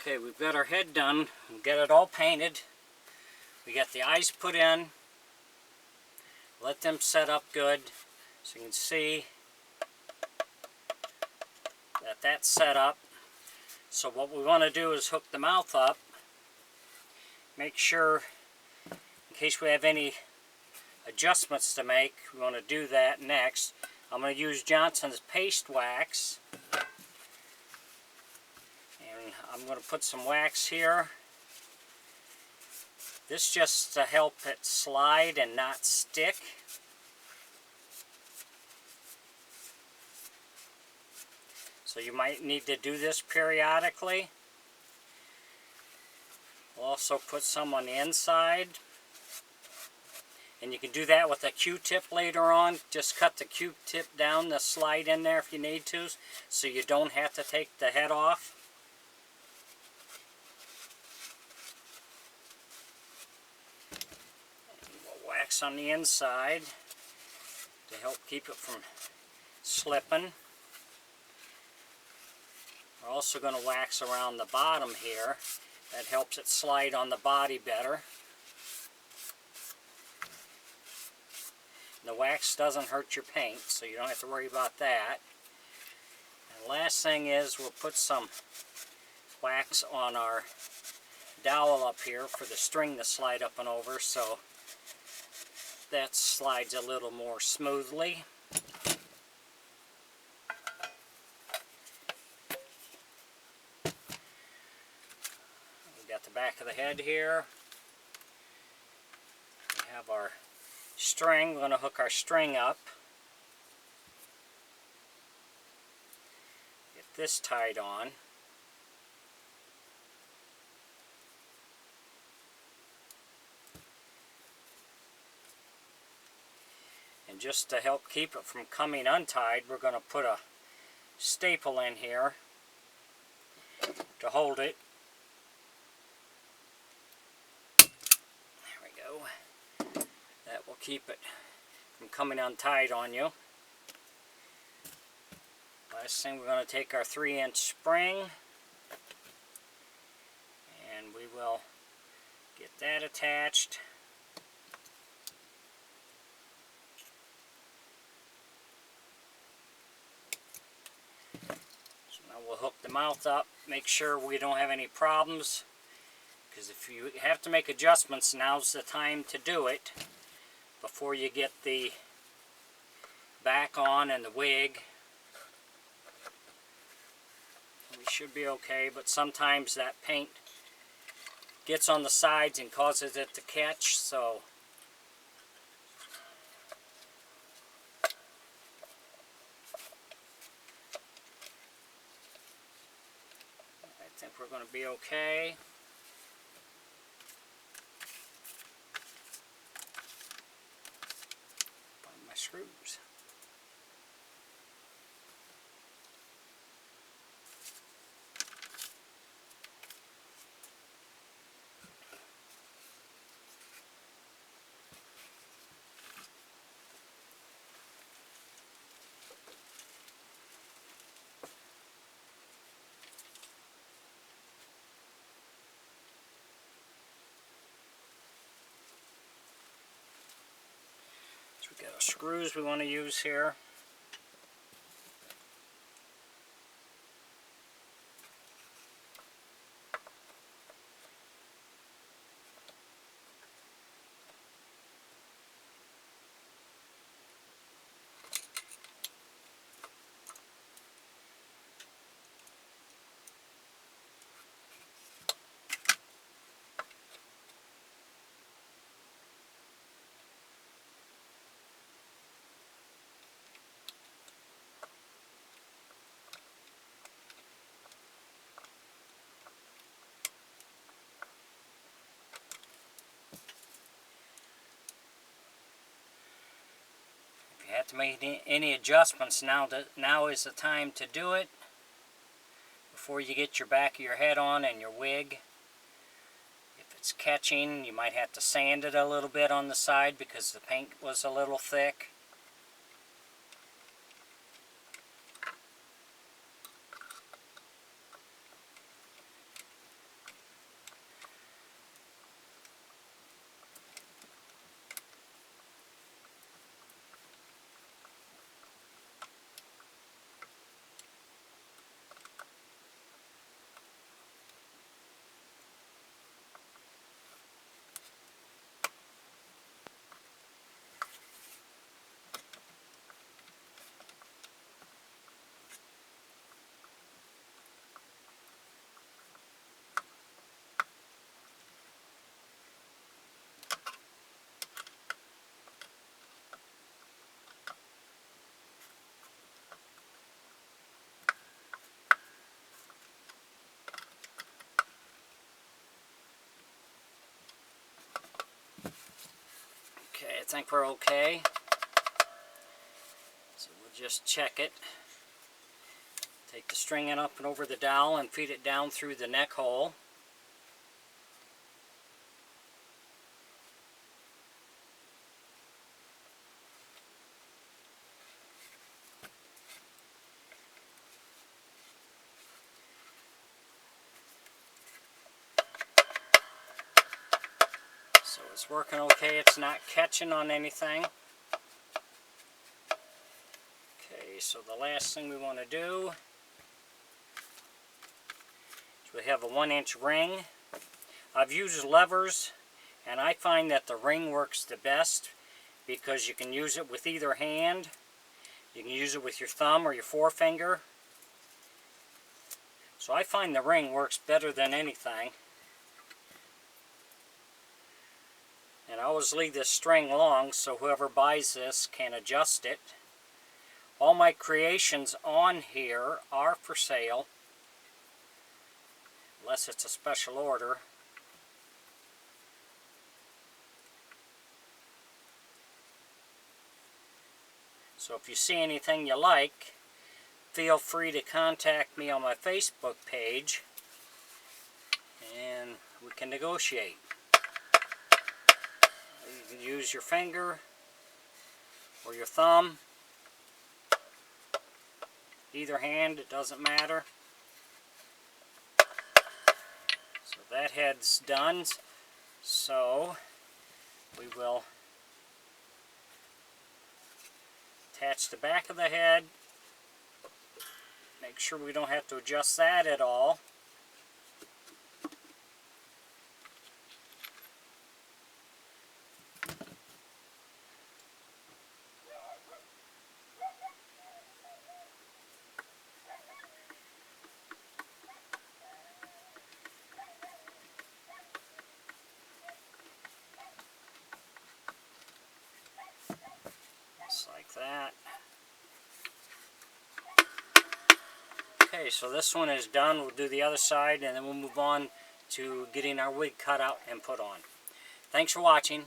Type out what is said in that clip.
Okay, we've got our head done. We'll get it all painted. We got the eyes put in. Let them set up good so you can see that that's set up. So what we want to do is hook the mouth up. Make sure, in case we have any adjustments to make, we want to do that next. I'm going to use Johnson's paste wax. And I'm going to put some wax here. This just to help it slide and not stick. So you might need to do this periodically. We'll also put some on the inside. And you can do that with a Q-tip later on. Just cut the Q-tip down the slide in there if you need to, so you don't have to take the head off. And we'll wax on the inside to help keep it from slipping. We're also going to wax around the bottom here. That helps it slide on the body better. The wax doesn't hurt your paint, so you don't have to worry about that. And last thing is we'll put some wax on our dowel up here for the string to slide up and over, so that slides a little more smoothly. We've got the back of the head here. We have our string. We're going to hook our string up. Get this tied on. And just to help keep it from coming untied, we're going to put a staple in here to hold it. There we go. That will keep it from coming untied on you. Last thing, we're going to take our 3-inch spring and we will get that attached. So now we'll hook the mouth up, make sure we don't have any problems, because if you have to make adjustments, now's the time to do it. Before you get the back on and the wig. We should be okay, but sometimes that paint gets on the sides and causes it to catch, so I think we're going to be okay. Screws. We've got our screws we want to use here. If you have to make any adjustments, now is the time to do it before you get your back of your head on and your wig. If it's catching, you might have to sand it a little bit on the side because the paint was a little thick. think we're okay. So we'll just check it. Take the string up and over the dowel and feed it down through the neck hole. So it's working okay, it's not catching on anything. Okay, so the last thing we want to do is we have a 1-inch ring. I've used levers, and I find that the ring works the best because you can use it with either hand. You can use it with your thumb or your forefinger. So I find the ring works better than anything. And I always leave this string long so whoever buys this can adjust it. All my creations on here are for sale, unless it's a special order. So if you see anything you like, feel free to contact me on my Facebook page and we can negotiate. You can use your finger or your thumb. Either hand, it doesn't matter. So that head's done. So we will attach the back of the head. Make sure we don't have to adjust that at all. Just like that. Okay, so this one is done. We'll do the other side and then we'll move on to getting our wig cut out and put on. Thanks for watching.